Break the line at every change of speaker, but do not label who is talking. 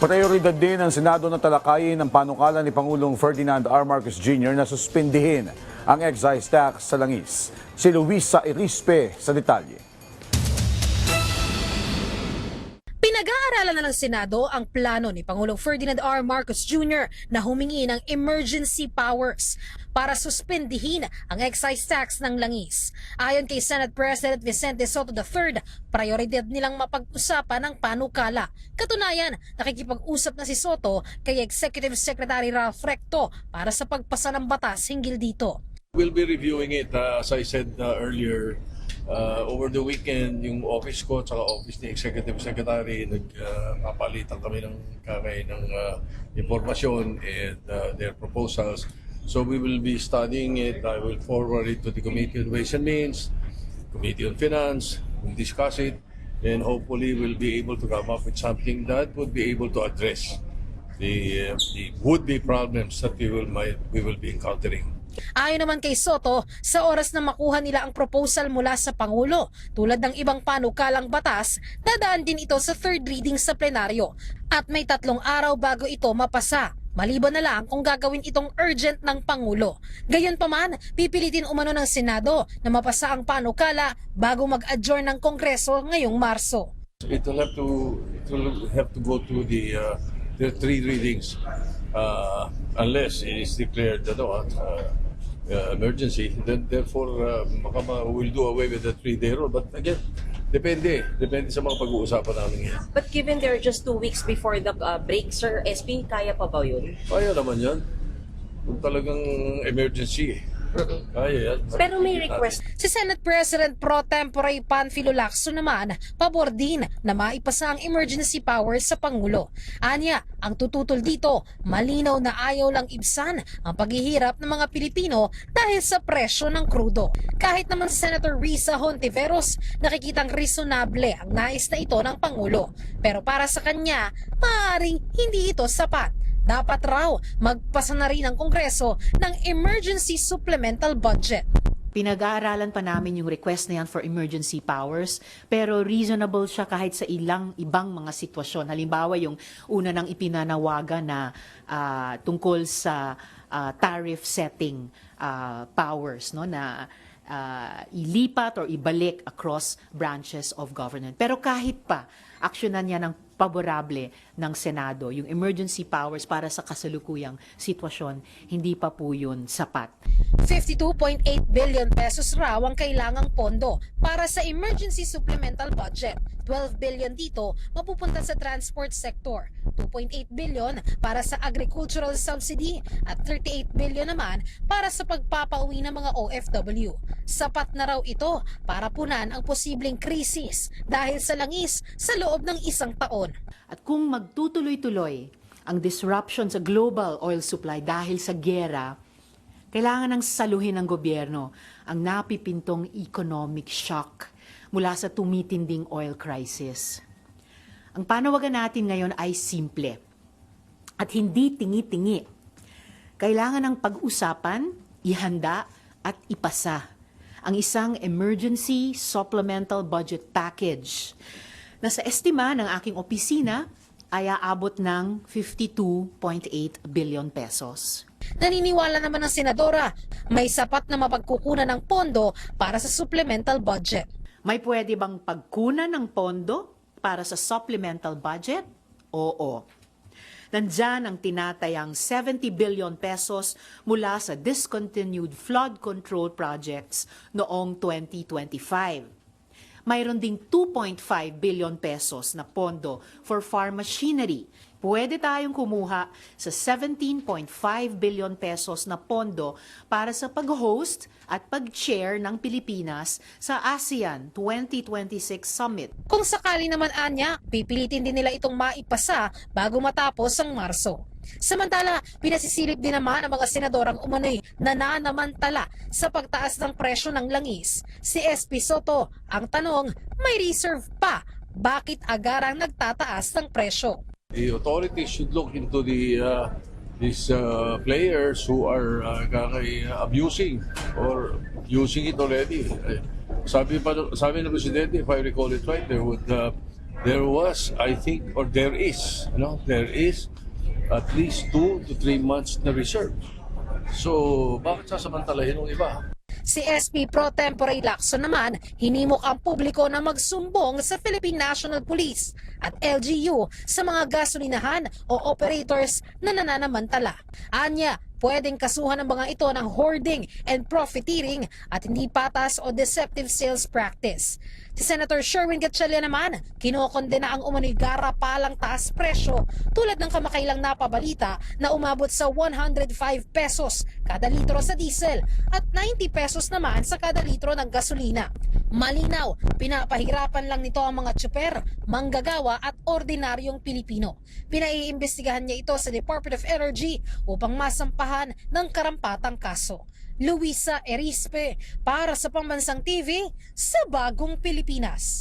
Prioridad din ng Senado na talakayin ng panukala ni Pangulong Ferdinand R. Marcos Jr. na suspindihin ang excise tax sa langis. Si Luisa Irispe sa detalye.
Pinag-aaralan na ng Senado ang plano ni Pangulong Ferdinand R. Marcos Jr. na humingi ng emergency powers para suspendihin ang excise tax ng langis. Ayon kay Senate President Vicente Sotto III, prioridad nilang mapag-usapan ang panukala. Katunayan, nakikipag-usap na si Sotto kay Executive Secretary Ralph Recto para sa pagpasa ng batas hinggil dito.
We'll be reviewing it, as I said earlier. Over the weekend, yung office ko at office ni Executive Secretary, nagpapalitan kami ng impormasyon and their proposals. So we will be studying it. I will forward it to the Committee on Ways and Means, Committee on Finance, we'll discuss it, and hopefully we'll be able to come up with something that would be able to address the would-be problems that we will be encountering.
Ayon naman kay Sotto, sa oras na makuha nila ang proposal mula sa Pangulo, tulad ng ibang panukalang batas, dadaan din ito sa third reading sa plenaryo at may 3 araw bago ito mapasa. Maliban na lang kung gagawin itong urgent ng Pangulo. Gayunpaman, pipilitin umano ng Senado na mapasa ang panukala bago mag-adjourn ng Kongreso ngayong Marso.
It will have to go through the 3 readings unless it is declared emergency. Then therefore we'll do away with the 3-day rule. But again, depende sa mga pag-uusapan namin yan.
But given they're just 2 weeks before the break, Sir SP, kaya pa ba yun?
Kaya naman yan. Kung talagang emergency, kaya yan.
Pero may request.
Si Senate President Pro Tempore Panfilo Lacson naman, pabor din na maipasa ang emergency powers sa Pangulo. Anya, ang tututol dito, malinaw na ayaw lang ibsan ang paghihirap ng mga Pilipino dahil sa presyo ng krudo. Kahit naman si Senator Risa Hontiveros, nakikitang reasonable ang nais na ito ng Pangulo. Pero para sa kanya, maaaring hindi ito sapat. Dapat raw magpasa na rin ang Kongreso ng emergency supplemental budget.
Pinag-aaralan pa namin yung request na yan for emergency powers, pero reasonable siya kahit sa ibang mga sitwasyon. Halimbawa, yung una ng ipinanawagan na tungkol sa tariff setting powers, no, na ilipat or ibalik across branches of government. Pero kahit pa, aksyonan niya ng paborable ng Senado, yung emergency powers para sa kasalukuyang sitwasyon, hindi pa po yun sapat.
52.8 billion pesos raw ang kailangang pondo para sa emergency supplemental budget. 12 billion dito mapupunta sa transport sector, 2.8 billion para sa agricultural subsidy at 38 billion naman para sa pagpapauwi ng mga OFW. Sapat na raw ito para punan ang posibleng krisis dahil sa langis sa loob ng 1 taon.
At kung magtutuloy-tuloy ang disruption sa global oil supply dahil sa giyera, kailangan ng saluhin ng gobyerno ang napipintong economic shock mula sa tumitinding oil crisis. Ang panawagan natin ngayon ay simple at hindi tingi-tingi. Kailangan ng pag-usapan, ihanda at ipasa ang isang emergency supplemental budget package na sa estima ng aking opisina ay aabot ng 52.8 billion pesos.
Naniniwala naman ng senadora, may sapat na mapagkukunan ng pondo para sa supplemental budget.
May pwede bang pagkunan ng pondo para sa supplemental budget? Oo. Nandyan ang tinatayang 70 billion pesos mula sa discontinued flood control projects noong 2025. Mayroon ding 2.5 billion pesos na pondo for farm machinery. Pwede tayong kumuha sa 17.5 billion pesos na pondo para sa pag-host at pag-chair ng Pilipinas sa ASEAN 2026 Summit.
Kung sakali naman anya, pipilitin din nila itong maipasa bago matapos ang Marso. Samantala, pinasisilip din naman ang mga senadorang umano'y nananamantala sa pagtaas ng presyo ng langis. Si SP Sotto, ang tanong, may reserve pa. Bakit agarang nagtataas ng presyo?
The authorities should look into these players who are abusing or using it already. Sabi ng Presidente, if I recall it right, there would there was, I think, or there is at least 2 to 3 months na reserve. So, bakit sasamantalahin ng iba?
Si SP Pro Tempore Lacson naman, hinimok ang publiko na magsumbong sa Philippine National Police at LGU sa mga gasolinahan o operators na nananamantala. Anya, pwedeng kasuhan ng mga ito ng hoarding and profiteering at hindi patas o deceptive sales practice. Si Senator Sherwin Gatchalian naman, kinokondena ang umano'y garapalang taas presyo tulad ng kamakailang napabalita na umabot sa 105 pesos kada litro sa diesel at 90 pesos naman sa kada litro ng gasolina. Malinaw, pinapahirapan lang nito ang mga tsuper, manggagawa at ordinaryong Pilipino. Pinaiimbestigahan niya ito sa Department of Energy upang masampahan ng karampatang kaso. Luisa Erispe para sa Pambansang TV sa Bagong Pilipinas.